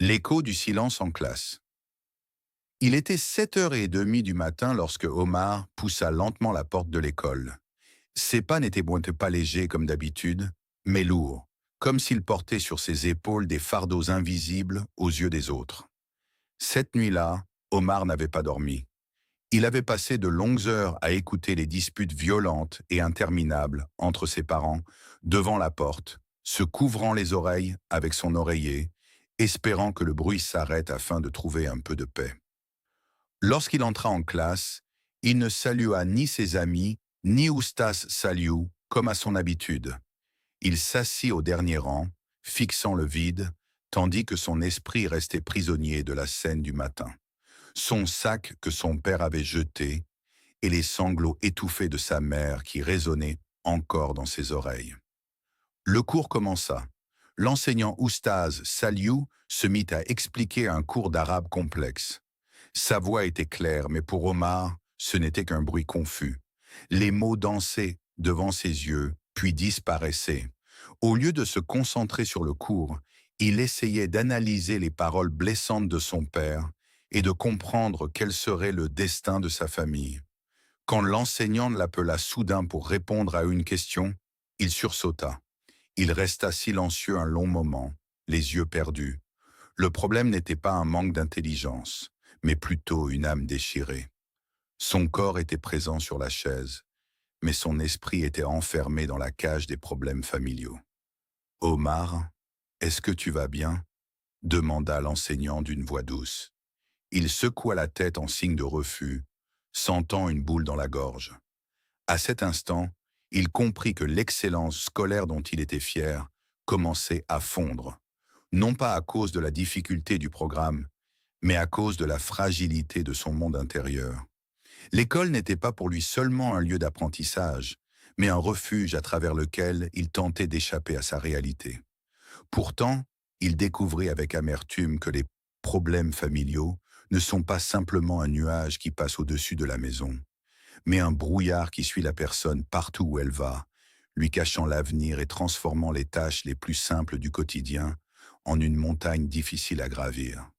L'écho du silence en classe. Il était 7h30 du matin lorsque Omar poussa lentement la porte de l'école. Ses pas n'étaient pas légers comme d'habitude, mais lourds, comme s'il portait sur ses épaules des fardeaux invisibles aux yeux des autres. Cette nuit-là, Omar n'avait pas dormi. Il avait passé de longues heures à écouter les disputes violentes et interminables entre ses parents, devant la porte, se couvrant les oreilles avec son oreiller, espérant que le bruit s'arrête afin de trouver un peu de paix. Lorsqu'il entra en classe, il ne salua ni ses amis, ni Oustas Saliou, comme à son habitude. Il s'assit au dernier rang, fixant le vide, tandis que son esprit restait prisonnier de la scène du matin. Son sac que son père avait jeté, et les sanglots étouffés de sa mère qui résonnaient encore dans ses oreilles. Le cours commença. L'enseignant Oustaz Saliou se mit à expliquer un cours d'arabe complexe. Sa voix était claire, mais pour Omar, ce n'était qu'un bruit confus. Les mots dansaient devant ses yeux, puis disparaissaient. Au lieu de se concentrer sur le cours, il essayait d'analyser les paroles blessantes de son père et de comprendre quel serait le destin de sa famille. Quand l'enseignant l'appela soudain pour répondre à une question, il sursauta. Il resta silencieux un long moment, les yeux perdus. Le problème n'était pas un manque d'intelligence, mais plutôt une âme déchirée. Son corps était présent sur la chaise, mais son esprit était enfermé dans la cage des problèmes familiaux. « Omar, est-ce que tu vas bien ?» demanda l'enseignant d'une voix douce. Il secoua la tête en signe de refus, sentant une boule dans la gorge. À cet instant, il comprit que l'excellence scolaire dont il était fier commençait à fondre, non pas à cause de la difficulté du programme, mais à cause de la fragilité de son monde intérieur. L'école n'était pas pour lui seulement un lieu d'apprentissage, mais un refuge à travers lequel il tentait d'échapper à sa réalité. Pourtant, il découvrit avec amertume que les problèmes familiaux ne sont pas simplement un nuage qui passe au-dessus de la maison, mais un brouillard qui suit la personne partout où elle va, lui cachant l'avenir et transformant les tâches les plus simples du quotidien en une montagne difficile à gravir.